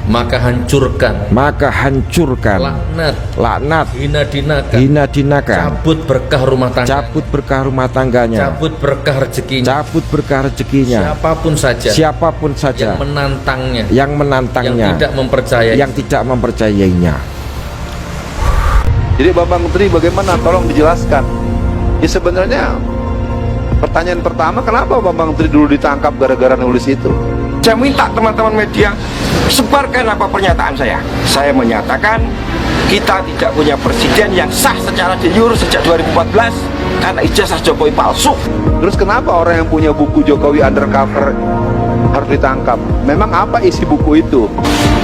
maka hancurkan, laknat, hina dinakan, cabut berkah rumah tangganya, cabut berkah rezekinya, siapapun saja yang menantangnya, yang tidak mempercayainya. Jadi Bambang Tri bagaimana? Tolong dijelaskan. Ya sebenarnya pertanyaan pertama, kenapa Bambang Tri dulu ditangkap gara-gara nulis itu? Saya minta teman-teman media sebarkan apa pernyataan saya. Saya menyatakan kita tidak punya presiden yang sah secara de jure sejak 2014 karena ijazah Jokowi palsu. Terus kenapa orang yang punya buku Jokowi Undercover harus ditangkap? Memang apa isi buku itu?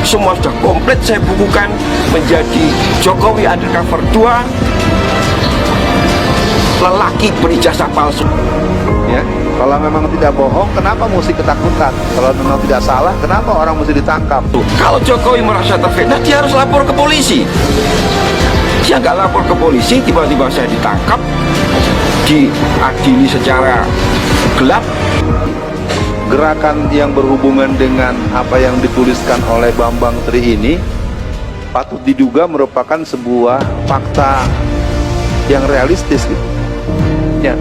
Semua sudah komplit saya bukukan menjadi Jokowi Undercover 2, lelaki berijazah palsu. Ya, kalau memang tidak bohong, kenapa mesti ketakutan? Kalau memang tidak salah, kenapa orang mesti ditangkap? Kalau Jokowi merasa terfitnah, dia harus lapor ke polisi. Dia nggak lapor ke polisi, tiba-tiba saya ditangkap, diadili secara gelap. Gerakan yang berhubungan dengan apa yang dituliskan oleh Bambang Tri ini patut diduga merupakan sebuah fakta yang realistis gitu. Ya.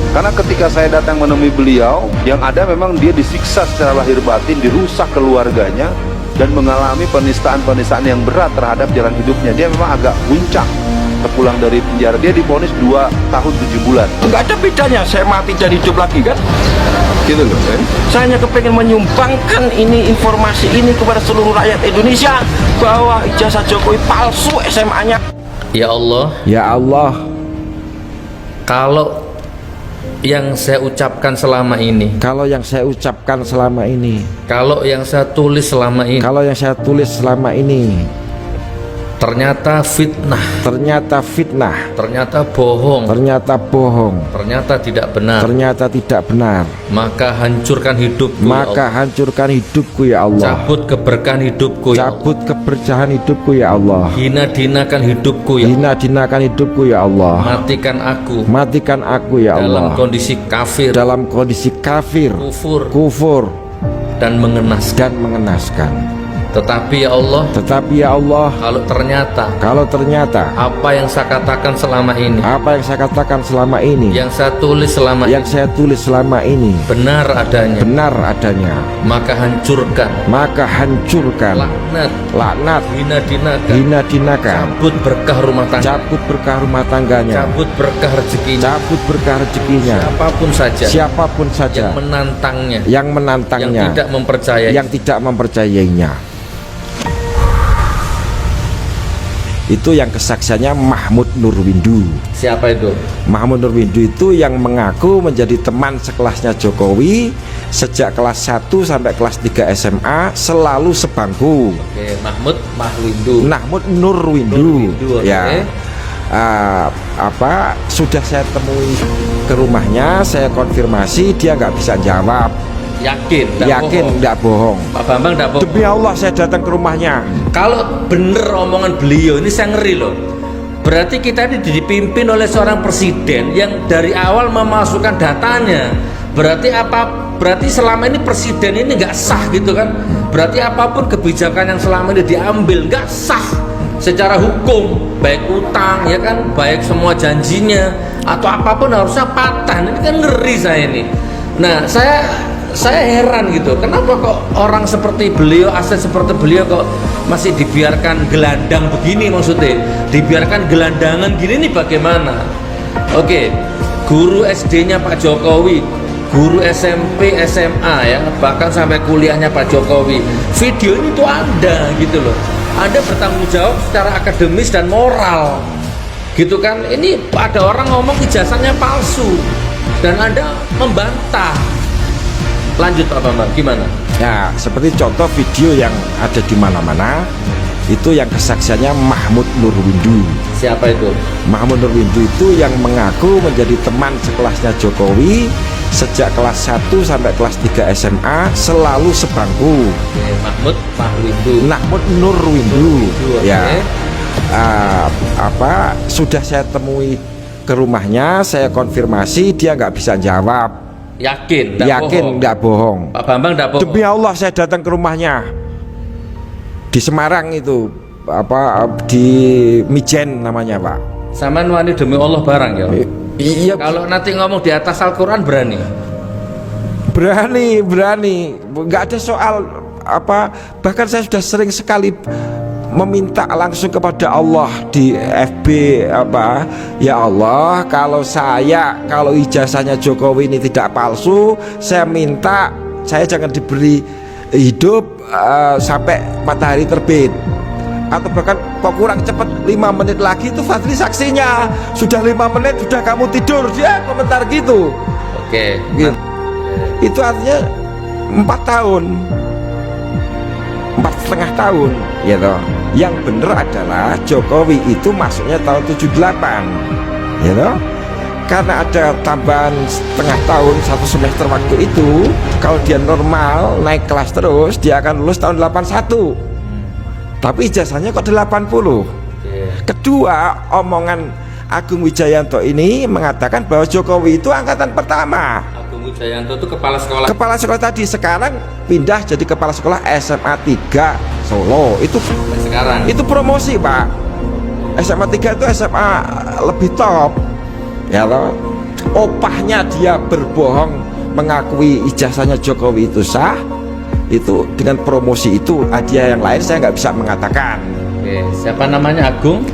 Karena ketika saya datang menemui beliau, yang ada memang dia disiksa secara lahir batin, dirusak keluarganya, dan mengalami penistaan-penistaan yang berat terhadap jalan hidupnya. Dia memang agak guncang terpulang dari penjara. Dia divonis 2 tahun 7 bulan. Nggak ada bedanya saya mati dan hidup lagi kan? Gitu loh. Saya hanya kepengen menyumbangkan ini, informasi ini kepada seluruh rakyat Indonesia bahwa ijazah Jokowi palsu SMA-nya. Ya Allah, kalau yang saya ucapkan selama ini, kalau yang saya tulis selama ini, ternyata fitnah, ternyata bohong, ternyata tidak benar, maka hancurkan hidupku, ya Allah. Cabut keberkahan hidupku, ya Allah. Hina dinakan hidupku, ya Allah. Matikan aku, ya Allah. dalam kondisi kafir, kufur dan mengenaskan. Tetapi ya Allah, kalau ternyata apa yang saya katakan selama ini, yang saya tulis selama ini, benar adanya, maka hancurkan, laknat, hina dinakan, cabut berkah rumah tangganya, cabut berkah rezekinya, siapapun saja yang menantangnya, yang tidak mempercayainya. Itu yang kesaksiannya Mahmud Nurwindu. Siapa itu? Mahmud Nurwindu itu yang mengaku menjadi teman sekelasnya Jokowi sejak kelas 1 sampai kelas 3 SMA, selalu sebangku. Oke, Mahmud Nurwindu. Okay. Ya. Sudah saya temui ke rumahnya, saya konfirmasi, dia nggak bisa jawab. Yakin nggak bohong. Pak Bambang nggak bohong. Demi Allah saya datang ke rumahnya. Kalau bener omongan beliau ini, saya ngeri loh. Berarti kita ini dipimpin oleh seorang presiden yang dari awal memasukkan datanya. Berarti selama ini presiden ini nggak sah gitu kan? Berarti apapun kebijakan yang selama ini diambil nggak sah secara hukum, baik utang ya kan, baik semua janjinya atau apapun harusnya patah. Ini kan ngeri saya ini. Nah, saya heran gitu, kenapa kok orang seperti beliau, aset seperti beliau kok masih dibiarkan gelandang begini, maksudnya dibiarkan gelandangan gini nih bagaimana? Oke, guru SD-nya Pak Jokowi, guru SMP, SMA ya, bahkan sampai kuliahnya Pak Jokowi, video ini tuh ada gitu loh. Anda bertanggung jawab secara akademis dan moral gitu kan. Ini ada orang ngomong ijazahnya palsu dan Anda membantah. Lanjut Pak Bambang, gimana? Ya, seperti contoh video yang ada di mana-mana, itu yang kesaksiannya Mahmud Nurwindu. Siapa itu? Mahmud Nurwindu itu yang mengaku menjadi teman sekelasnya Jokowi sejak kelas 1 sampai kelas 3 SMA, selalu sebangku. Mahmud Nurwindu. Ya. Sudah saya temui ke rumahnya, saya konfirmasi, dia nggak bisa jawab. Yakin nggak bohong. Pak Bambang nggak bohong. Demi Allah saya datang ke rumahnya. di Semarang itu di Mijen namanya Pak. Sampean wani demi Allah barang ya. Iya, Kalau nanti ngomong di atas Al-Quran berani. berani, nggak ada soal bahkan saya sudah sering sekali meminta langsung kepada Allah di FB ya Allah, kalau ijazahnya Jokowi ini tidak palsu, saya minta saya jangan diberi hidup sampai matahari terbit, atau bahkan kok kurang cepat 5 menit lagi itu Fadli saksinya, sudah 5 menit sudah kamu tidur, dia komentar gitu. Oke. Gitu. Itu artinya 4 tahun, 4,5 tahun gitu. Yang benar adalah Jokowi itu masuknya tahun 78 gitu. Karena ada tambahan setengah tahun, 1 semester waktu itu, kalau dia normal naik kelas terus dia akan lulus tahun 81. Tapi ijazahnya kok 80. Kedua, omongan Agung Wijayanto ini mengatakan bahwa Jokowi itu angkatan pertama. Agung Wijayanto itu kepala sekolah. Kepala sekolah tadi sekarang pindah jadi kepala sekolah SMA 3 Solo. Itu promosi, Pak. SMA 3 itu SMA lebih top. Ya toh. Opahnya dia berbohong mengakui ijazahnya Jokowi itu sah. Itu dengan promosi itu hadiah yang lain saya nggak bisa mengatakan. Oke, siapa namanya? Agung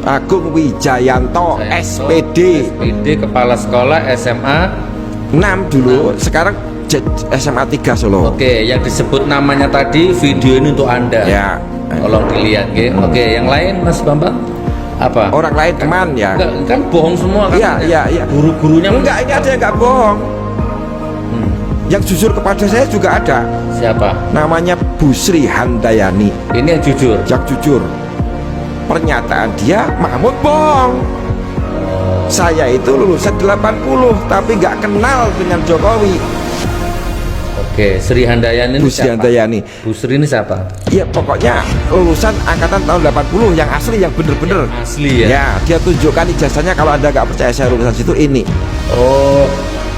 Wijayanto, SPD kepala sekolah SMA 6 dulu, sekarang SMA 3 Solo. Oke, yang disebut namanya tadi video ini untuk Anda. Ya. Tolong dilihat, Oke, yang lain Mas Bambang? Apa? Orang lain teman ya. Kan bohong semua kan? Iya. Guru-gurunya enggak, ini ada yang enggak bohong. Yang jujur kepada saya juga ada. Siapa? Namanya Bu Sri Handayani. Ini yang jujur. Yang jujur. Pernyataan dia Mahmud bohong. Saya itu lulusan 80 tapi nggak kenal dengan Jokowi. Oke, Sri Handayani. Bu Sri Handayani. Bu Sri ini siapa? Ya pokoknya lulusan angkatan tahun 80 yang asli, yang bener-bener asli ya. Ya, dia tunjukkan ijazahnya. Kalau Anda nggak percaya saya lulusan situ, ini. Oh,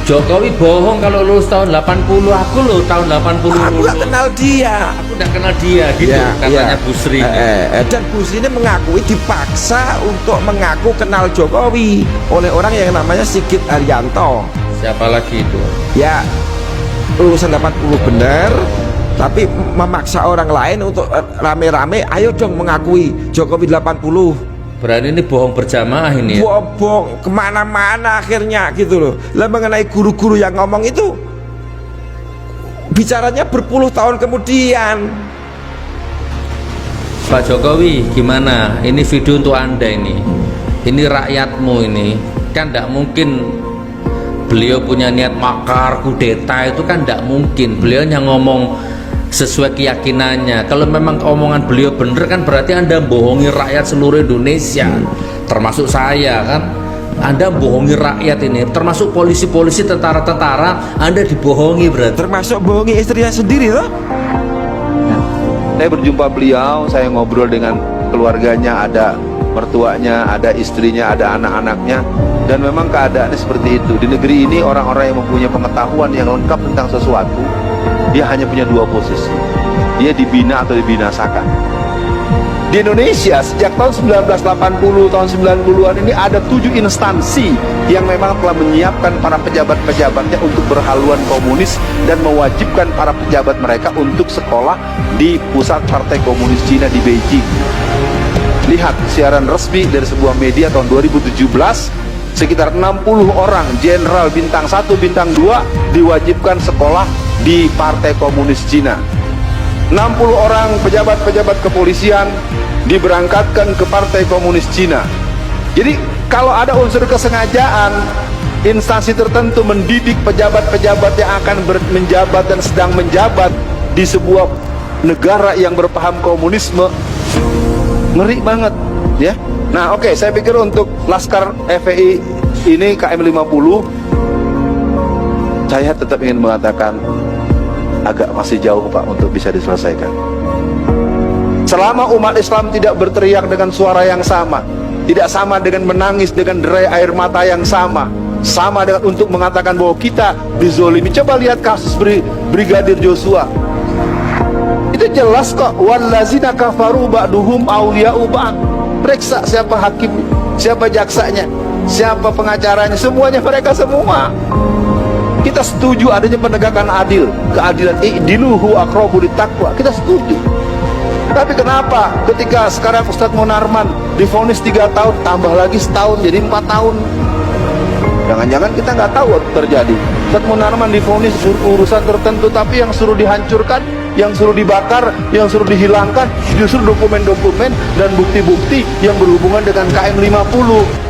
Jokowi bohong kalau lulus tahun 80. Aku loh tahun 80. Aku nggak kenal dia. Aku nggak kenal dia gitu Ya, katanya ya. Bu Sri. Dan Bu Sri ini mengakui, dipaksa untuk mengaku kenal Jokowi oleh orang yang namanya Sigit Haryanto. Siapa lagi itu? Ya, lulusan 80 bener, tapi memaksa orang lain untuk rame-rame ayo dong mengakui Jokowi 80. Berarti ini bohong berjamaah ini ya? Bohong kemana-mana akhirnya gitu loh. Lah mengenai guru-guru yang ngomong itu bicaranya berpuluh tahun kemudian. Pak Jokowi gimana? Ini video untuk Anda ini. Ini rakyatmu ini. Kan tidak mungkin beliau punya niat makar, kudeta, itu kan tidak mungkin. Beliau hanya ngomong sesuai keyakinannya. Kalau memang omongan beliau bener kan berarti Anda bohongi rakyat seluruh Indonesia, termasuk saya kan. Anda bohongi rakyat ini, termasuk polisi-polisi, tentara-tentara, Anda dibohongi berarti. Termasuk bohongi istrinya sendiri loh. Saya berjumpa beliau, saya ngobrol dengan keluarganya, ada mertuanya, ada istrinya, ada anak-anaknya, dan memang keadaannya seperti itu. Di negeri ini orang-orang yang mempunyai pengetahuan yang lengkap tentang sesuatu, dia hanya punya 2 posisi. Dia dibina atau dibinasakan. Di Indonesia sejak tahun 1980, tahun 90-an ini ada 7 instansi yang memang telah menyiapkan para pejabat-pejabatnya untuk berhaluan komunis dan mewajibkan para pejabat mereka untuk sekolah di pusat Partai Komunis Cina di Beijing. Lihat siaran resmi dari sebuah media tahun 2017, sekitar 60 orang jenderal bintang 1, bintang 2 diwajibkan sekolah di Partai Komunis Cina. 60 orang pejabat-pejabat kepolisian diberangkatkan ke Partai Komunis Cina. Jadi kalau ada unsur kesengajaan instansi tertentu mendidik pejabat-pejabat yang akan menjabat dan sedang menjabat di sebuah negara yang berpaham komunisme, ngeri banget ya. Nah oke, saya pikir untuk Laskar FPI ini KM 50, saya tetap ingin mengatakan agak masih jauh Pak untuk bisa diselesaikan. Selama umat Islam tidak berteriak dengan suara yang sama, tidak sama dengan menangis dengan derai air mata yang sama dengan untuk mengatakan bahwa kita dizolimi. Coba lihat kasus Brigadir Joshua. Itu jelas kok, wallazina kafaru ba'duhum awliya'u ba'd. Periksa siapa hakim, siapa jaksanya, siapa pengacaranya, semuanya mereka semua. Kita setuju adanya penegakan adil, keadilan, i'diluhu aqrabu littaqwa. Kita setuju. Tapi kenapa ketika sekarang Ustadz Munarman divonis 3 tahun, tambah lagi setahun jadi 4 tahun? Jangan-jangan kita nggak tahu apa terjadi. Ustadz Munarman divonis urusan tertentu, tapi yang suruh dihancurkan, yang suruh dibakar, yang suruh dihilangkan justru dokumen-dokumen dan bukti-bukti yang berhubungan dengan KM 50.